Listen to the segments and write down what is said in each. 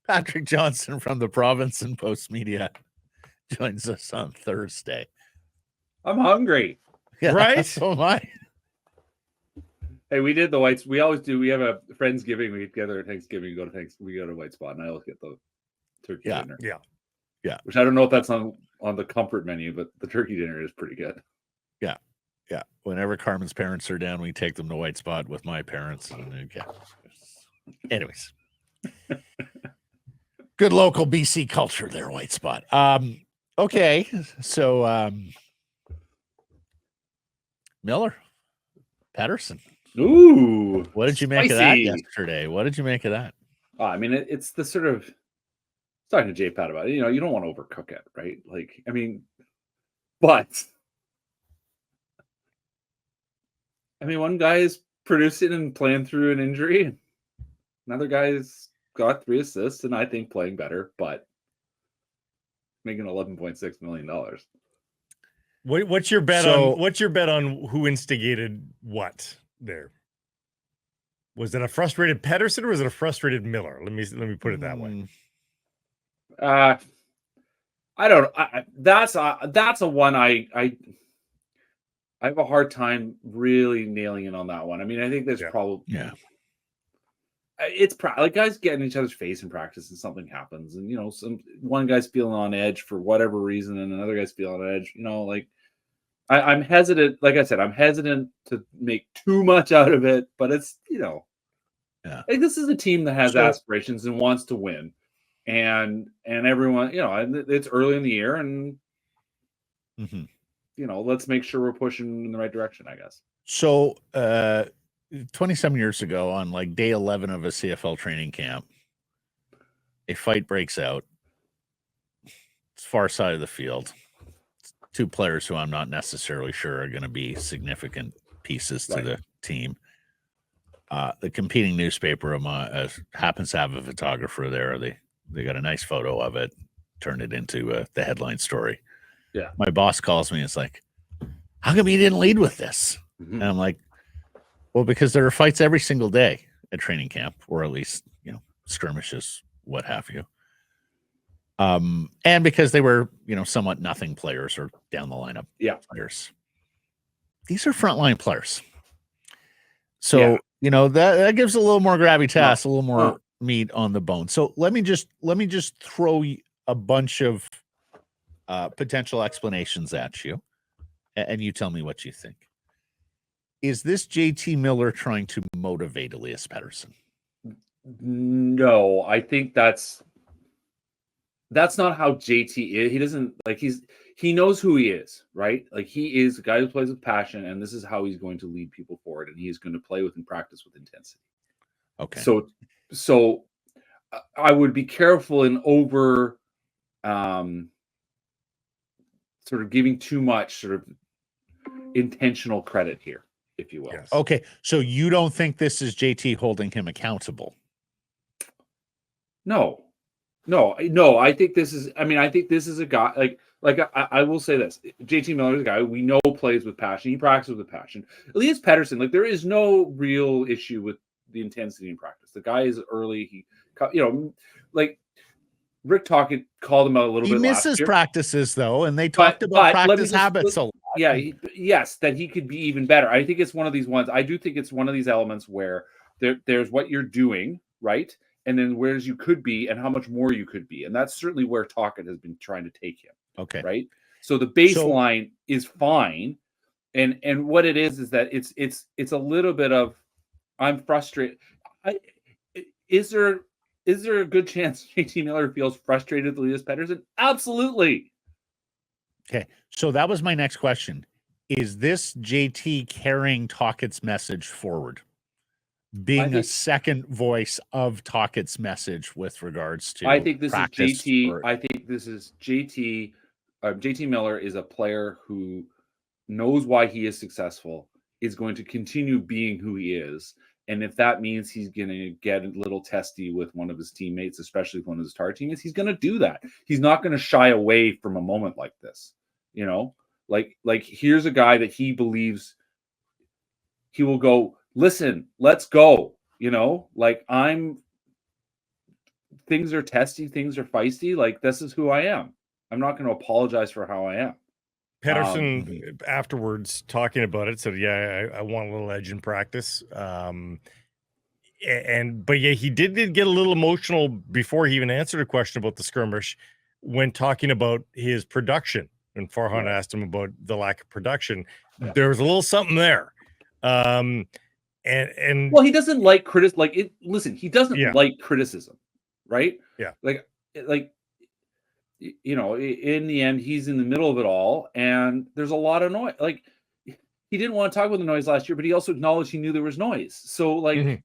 Patrick Johnston from the Province and Post Media joins us on Thursday. I'm hungry. Yeah, Right? So am I. Hey, we did the whites. We always do. We have a Friendsgiving. We get together at Thanksgiving. We go to White Spot, and I always get the turkey dinner. Yeah. Which I don't know if that's on the comfort menu, but the turkey dinner is pretty good. Yeah. Whenever Carmen's parents are down, we take them to White Spot with my parents. And, Anyways. Good local BC culture there, White Spot. Okay. So Miller, Pettersson. Ooh. What did you make of that yesterday? What did you make of that? I mean, it's the sort of talking to Jay Pat about it. You know, you don't want to overcook it, right? Like, I mean, but one guy is producing and playing through an injury. Another guy's got 3 assists and I think playing better, but making $11.6 million. What's your bet on? What's your bet on who instigated what there? Was it a frustrated Pettersson or was it a frustrated Miller? Let me put it that way. I don't. That's a one I have a hard time really nailing in on that one. I mean, I think there's probably it's like guys getting each other's face in practice and something happens, and you know, one guy's feeling on edge for whatever reason, and another guy's feeling on edge. You know, like I'm hesitant. Like I said, I'm hesitant to make too much out of it, but it's like this is a team that has aspirations and wants to win, and everyone, you know, it's early in the year, and you know, let's make sure we're pushing in the right direction, I guess. So, 20-some years ago, on like day 11 of a CFL training camp, a fight breaks out. It's far side of the field. 2 players who I'm not necessarily sure are going to be significant pieces to the team. The competing newspaper happens to have a photographer there. They got a nice photo of it, turned it into the headline story. Yeah. My boss calls me and it's like, how come you didn't lead with this? And I'm like, well, because there are fights every single day at training camp, or at least, you know, skirmishes, what have you. And because they were, you know, somewhat nothing players or down the lineup players. These are frontline players. So, you know, that gives a little more gravitas, a little more meat on the bone. So let me just throw a bunch of potential explanations at you, and you tell me what you think. Is this JT Miller trying to motivate Elias Pettersson? No, I think that's not how JT is. He doesn't like he knows who he is, right? Like he is a guy who plays with passion, and this is how he's going to lead people forward, and he's going to play with and practice with intensity. Okay. So I would be careful in over sort of giving too much sort of intentional credit here, if you will. Yes. Okay. So you don't think this is JT holding him accountable? No. I think this is. I mean, I think this is a guy like I will say this: JT Miller is a guy we know plays with passion. He practices with passion. Elias Pettersson, like there is no real issue with the intensity in practice. The guy is early. He, you know, like Rick Tocchet called him out a little bit. He misses practices though, and they talked about practice habits a lot. Yeah, yes, that he could be even better. I think it's one of these ones. I do think it's one of these elements where there's what you're doing, right? And then where's you could be and how much more you could be. And that's certainly where Tocchet has been trying to take him. Okay. Right. So the baseline is fine. And what it is that it's a little bit of, I'm frustrated. Is there a good chance JT Miller feels frustrated with Elias Pettersson? Absolutely. Okay. So that was my next question. Is this JT carrying Tocchet's message forward? Being a second voice of Tocchet's message with regards to I think this is JT. I think this is JT. JT Miller is a player who knows why he is successful, is going to continue being who he is. And if that means he's going to get a little testy with one of his teammates, especially one of his star teammates, he's going to do that. He's not going to shy away from a moment like this. You know, like here's a guy that he believes he will go, listen, let's go. You know, like things are testy, things are feisty. Like, this is who I am. I'm not going to apologize for how I am. Pettersson afterwards talking about it said, "Yeah, I want a little edge in practice." But yeah, he did get a little emotional before he even answered a question about the skirmish when talking about his production. And Farhan asked him about the lack of production. There was a little something there. And well, he doesn't like criticism. Like, listen, he doesn't like criticism, right? Yeah. Like, you know, in the end, he's in the middle of it all, and there's a lot of noise. Like, he didn't want to talk about the noise last year, but he also acknowledged he knew there was noise. So, like,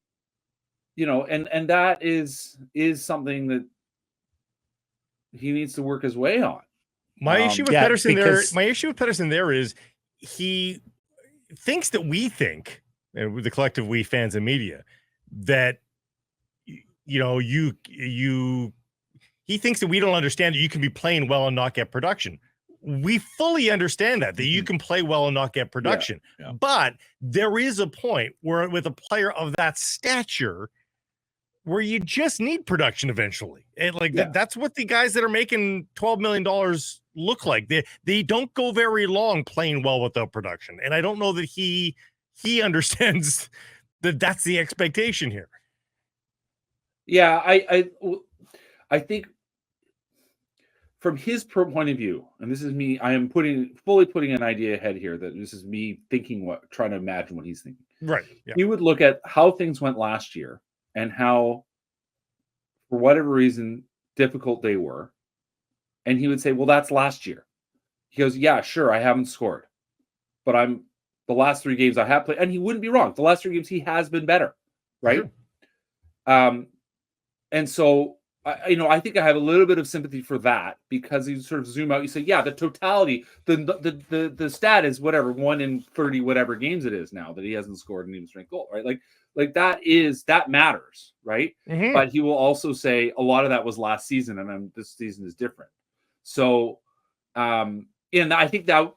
you know, and that is something that he needs to work his way on. My issue with Pettersson there is he thinks that we think, the collective we fans and media, that you know he thinks that we don't understand that you can be playing well and not get production. We fully understand that you can play well and not get production. But there is a point where with a player of that stature where you just need production eventually. And like that's what the guys that are making $12 million look like. They don't go very long playing well without production. And I don't know that he understands that that's the expectation here. Yeah, I think from his point of view, and this is me, I am fully putting an idea ahead here that this is me trying to imagine what he's thinking. Right. Yeah. He would look at how things went last year and how, for whatever reason, difficult they were. And he would say, well, that's last year. He goes, yeah, sure, I haven't scored. But the last 3 games I have played, and he wouldn't be wrong. The last 3 games he has been better. Right. Sure. And so, I think I have a little bit of sympathy for that, because you sort of zoom out. You say, yeah, the totality, the stat is whatever, 1 in 30 whatever games it is now that he hasn't scored an even strength goal, right? Like that matters, right? But he will also say a lot of that was last season, and this season is different. So, and I think that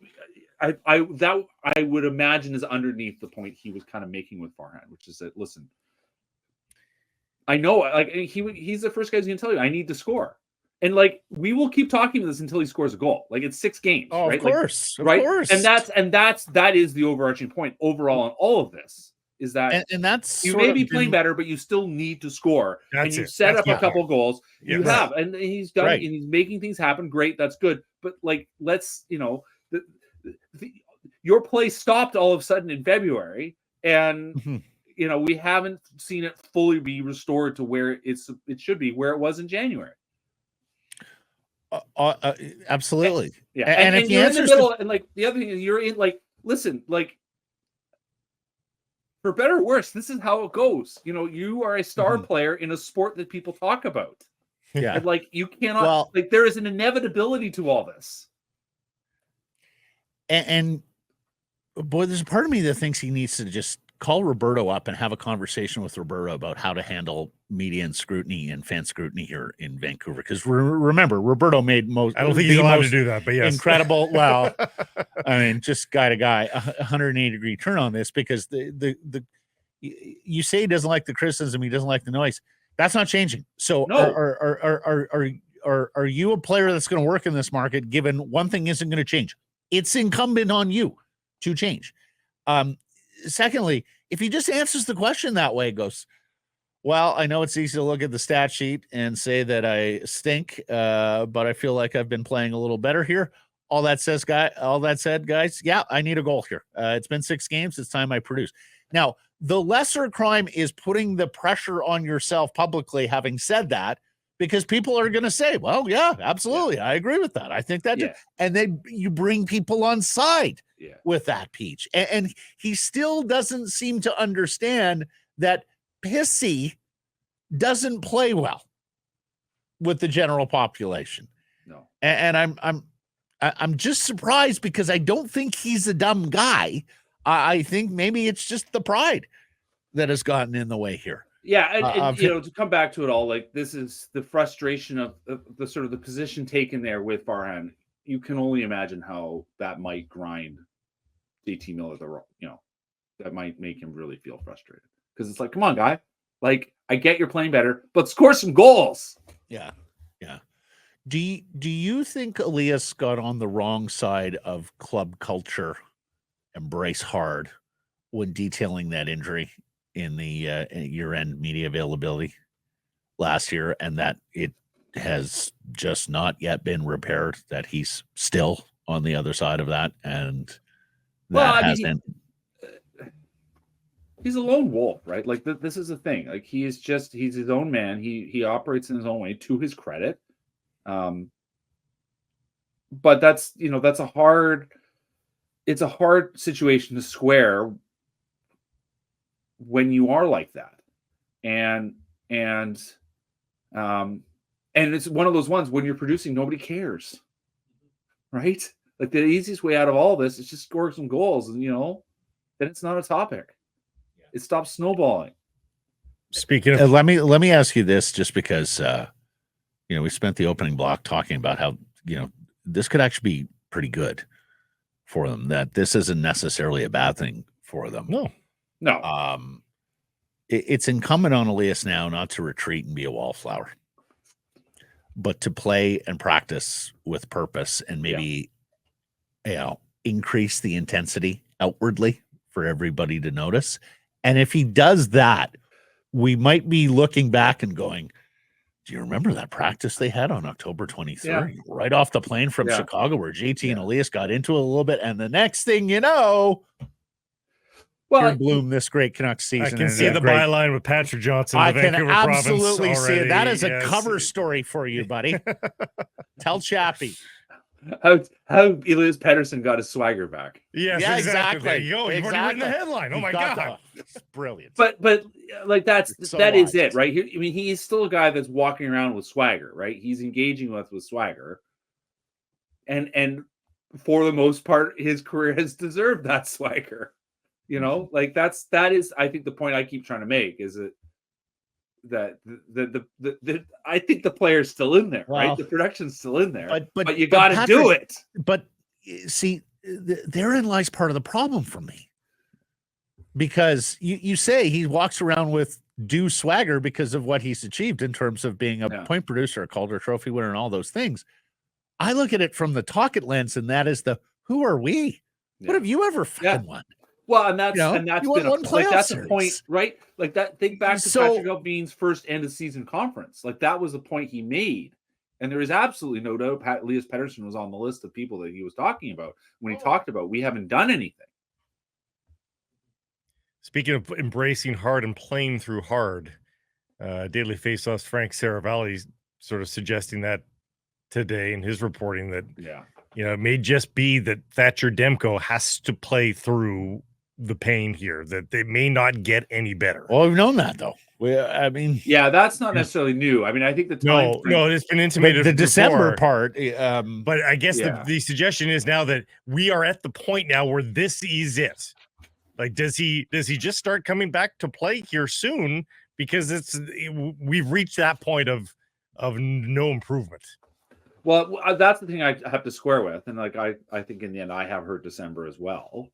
I would imagine is underneath the point he was kind of making with Farhan, which is that, listen, I know, like, he's the first guy who's going to tell you, I need to score. And like, we will keep talking about this until he scores a goal. Like, it's 6 games. Oh, right? Of course. Right. Of course. That is the overarching point overall on all of this, is that and that's you may be playing better, but you still need to score. And you set up a couple goals. You have, and he's done, and he's making things happen. Great. That's good. But like, let's, your play stopped all of a sudden in February, and we haven't seen it fully be restored to where it should be, where it was in January. Absolutely. And if you're in the middle, and like the other thing is, you're in, like, listen, like, for better or worse, this is how it goes. You are a star player in a sport that people talk about. Yeah. And like, you cannot, like, there is an inevitability to all this. And boy, there's a part of me that thinks he needs to just call Roberto up and have a conversation with Roberto about how to handle media and scrutiny and fan scrutiny here in Vancouver. Because remember, Roberto made most. I don't think he's allowed to do that, but yes, incredible. Well, I mean, just guy to guy, 180-degree turn on this, because you say he doesn't like the criticism, he doesn't like the noise. That's not changing. So no. Are you a player that's going to work in this market? Given one thing isn't going to change, it's incumbent on you to change. Secondly, if he just answers the question that way, goes, well, I know it's easy to look at the stat sheet and say that I stink, but I feel like I've been playing a little better here. All that said, guys, yeah, I need a goal here. It's been 6 games. It's time I produce. Now, the lesser crime is putting the pressure on yourself publicly, having said that, because people are going to say, well, yeah, absolutely. I agree with that. I think that. Yeah. And then you bring people on side with that, Peach. And he still doesn't seem to understand that Pissy doesn't play well with the general population. No. And I'm just surprised, because I don't think he's a dumb guy. I think maybe it's just the pride that has gotten in the way here. Yeah, and to come back to it all, like, this is the frustration of the sort of the position taken there with Farhan. You can only imagine how that might grind JT Miller, that might make him really feel frustrated, because it's like, come on, guy, like, I get you're playing better, but score some goals. Yeah. Do you think Elias got on the wrong side of club culture, embrace hard, when detailing that injury in the year-end media availability last year, and that it has just not yet been repaired, that he's still on the other side of that, and hasn't. He's a lone wolf, right? Like this is the thing. Like he's his own man. He operates in his own way, to his credit. But that's a hard situation to square when you are like that. And it's one of those ones when you're producing, nobody cares. Right? Like the easiest way out of all this is just score some goals, and then it's not a topic. It stops snowballing. Speaking of, let me ask you this, just because we spent the opening block talking about how this could actually be pretty good for them, that this isn't necessarily a bad thing for them. No. It's incumbent on Elias now not to retreat and be a wallflower, but to play and practice with purpose, and maybe increase the intensity outwardly for everybody to notice. And if he does that, we might be looking back and going, do you remember that practice they had on October 23rd, right off the plane from Chicago, where JT and Elias got into it a little bit, and the next thing you know, here bloom this great Canucks season. I can see the byline with Patrick Johnson. I can absolutely see it. That is a cover story for you, buddy. Tell Chappie. How Elias Pettersson got his swagger back. Yes, exactly. There you go. You've already written the headline. Oh my God. It's brilliant. But like that is it, right? I mean, he's still a guy that's walking around with swagger, right? He's engaging with swagger. And for the most part, his career has deserved that swagger. Like that is I think the point I keep trying to make is that the I think the player's still in there, right? The production's still in there, but you got to do it. But see, therein lies part of the problem for me, because you say he walks around with due swagger because of what he's achieved in terms of being a point producer, a Calder Trophy winner, and all those things. I look at it from the Talkit lens, and that is who are we? What have you ever fucking won? Well, and that's been that's a point, right? Like that. Think back to Patrick Albin's first end of season conference. Like that was the point he made, and there is absolutely no doubt Elias Pettersson was on the list of people that he was talking about when he talked about we haven't done anything. Speaking of embracing hard and playing through hard, Daily Faceoff's Frank Saravalli sort of suggesting that today in his reporting that it may just be that Thatcher Demko has to play through the pain here, that they may not get any better. Well, we've known that though. That's not necessarily new. I mean, I think the time no, it's been intimated. The December part, but I guess the suggestion is now that we are at the point now where this is it. Like, does he just start coming back to play here soon? Because we've reached that point of no improvement. Well, that's the thing I have to square with, and like I think in the end I have heard December as well.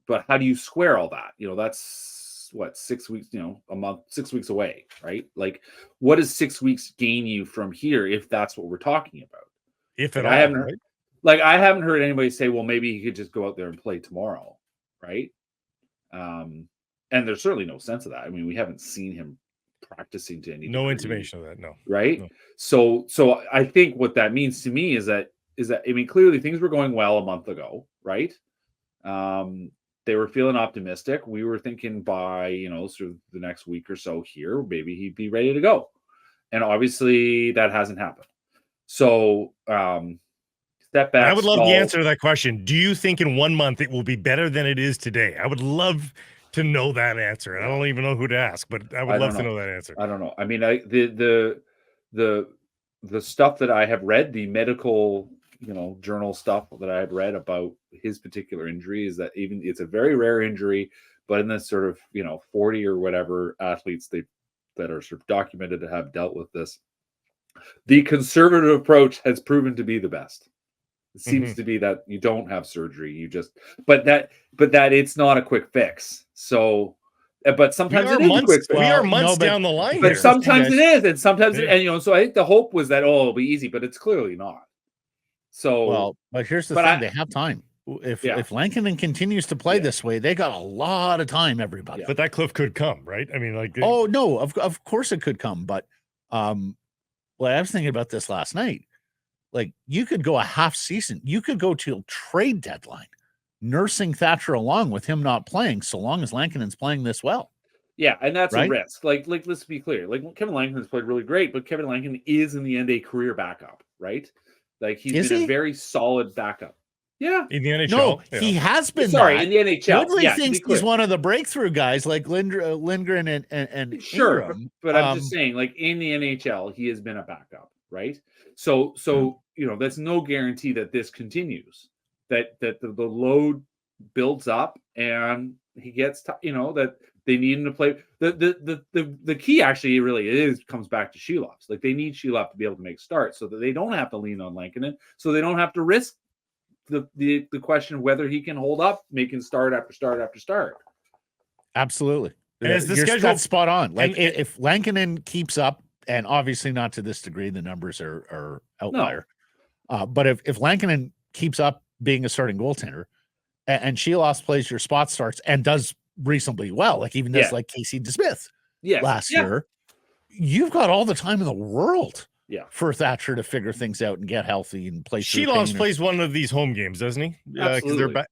But how do you square all that? That's what 6 weeks, a month, 6 weeks away, right? Like, what does 6 weeks gain you from here if that's what we're talking about? If at all, I haven't heard anybody say, well, maybe he could just go out there and play tomorrow, right? And there's certainly no sense of that. I mean, we haven't seen him practicing to any degree, intimation of that, no. Right? No. So I think what that means to me is that I mean, clearly things were going well a month ago, right? They were feeling optimistic. We were thinking by sort of the next week or so here, maybe he'd be ready to go, and obviously that hasn't happened. So step back. I would love the answer to that question. Do you think in 1 month it will be better than it is today? I would love to know that answer. I don't even know who to ask, but I would love to know that answer. I don't know. I mean, the stuff that I have read, the medical, journal stuff that I have read about his particular injury is that even it's a very rare injury, but in this sort of, 40 or whatever athletes that are sort of documented to have dealt with this, the conservative approach has proven to be the best. It seems to be that you don't have surgery. You just, but that it's not a quick fix. So, But sometimes it is a quick fix. We are months down the line. But sometimes it is, and sometimes and so I think the hope was that it'll be easy, but it's clearly not. So but here's the thing: they have time. If Lankinen continues to play this way, they got a lot of time, everybody. But that cliff could come, right? I mean, like, oh no, of course it could come. But well, I was thinking about this last night. Like, you could go a half season, you could go till trade deadline, nursing Thatcher along with him not playing, so long as Lankinen's playing this well. Yeah, and that's a risk. Like let's be clear. Like, Kevin Lankinen's played really great, but Kevin Lankinen is in the end a career backup, right? Like, he's been a very solid backup. Yeah, in the NHL. No, he has been. In the NHL. Woodley thinks he's one of the breakthrough guys, like Lindgren and sure. Ingram. But I'm just saying, like, in the NHL, he has been a backup, right? So that's no guarantee that this continues. That the load builds up and he gets that they need him to play. The key actually really comes back to Shelovs. Like, they need Shelov to be able to make starts so that they don't have to lean on Lankinen, so they don't have to risk the question of whether he can hold up making start after start after start. Absolutely. And is the You're schedule spot on? Like, if Lankinen keeps up, and obviously not to this degree, the numbers are outlier. No. But if Lankinen keeps up being a starting goaltender, and Shelovs plays your spot starts and does reasonably well, like even does like Casey DeSmith last year, you've got all the time in the world for Thatcher to figure things out and get healthy and play. Shelovs plays one of these home games, doesn't he? Absolutely.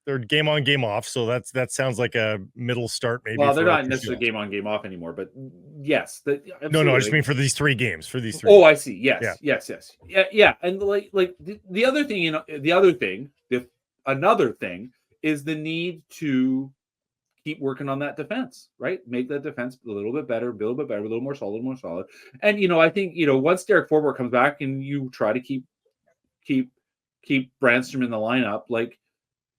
They're game on, game off. So that sounds like a middle start, maybe. Well, they're not necessarily game on, game off anymore, but yes. No, I just mean for these three games. Oh, I see. Yes. Yeah. And like the other thing, another thing is the need to keep working on that defense, right? Make that defense a little bit better, a little more solid. And I think once Derek Forbort comes back and you try to keep Brandstrom in the lineup, like,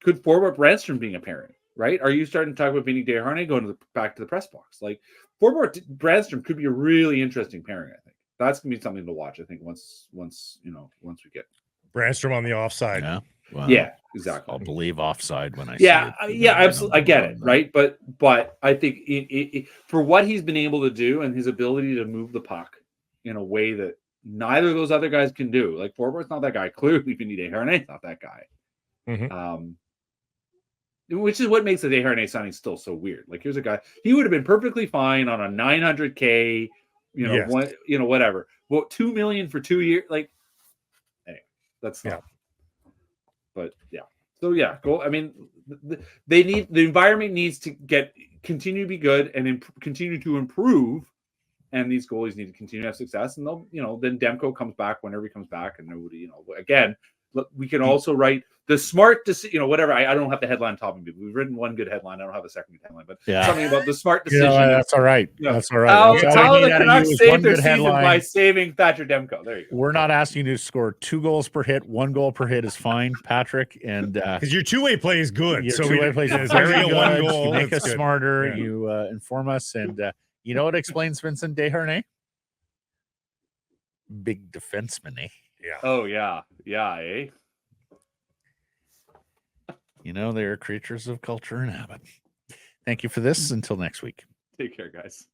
could Forbort Brandstrom being a pairing, right? Are you starting to talk about Vinny Desharnais going back to the press box? Like, Forbort Brandstrom could be a really interesting pairing. I think that's gonna be something to watch. I think once we get Brandstrom on the offside. Yeah. Wow. Yeah, exactly. I'll believe offside when I see it. Yeah, absolutely. I get it, right? But I think it, for what he's been able to do and his ability to move the puck in a way that neither of those other guys can do. Like, Forbort's not that guy. Clearly, Vinny Desharnais not that guy. Mm-hmm. Which is what makes the Desharnais signing still so weird. Like, here's a guy, he would have been perfectly fine on a $900K, whatever. Well, $2 million for 2 years, like, hey, that's not. But go. I mean, the environment needs to continue to be good and continue to improve, and these goalies need to continue to have success. And they'll, then Demko comes back whenever he comes back, and nobody, again. We can also write the smart decision, whatever. I don't have the headline topping people. We've written one good headline. I don't have a second good headline, but something about the smart decision. That's all right. That's all right. How the Canucks saved their season by saving Thatcher Demko. There you go. We're not asking you to score 2 goals per hit. 1 goal per hit is fine, Patrick. And because your two-way play is good. Your two-way play is very good. 1 goal. You make us smarter. Yeah. You inform us. And you know what explains Vincent Desharnais? Big defenseman, eh? Yeah. Oh, yeah. Yeah, eh? They are creatures of culture and habit. Thank you for this. Until next week. Take care, guys.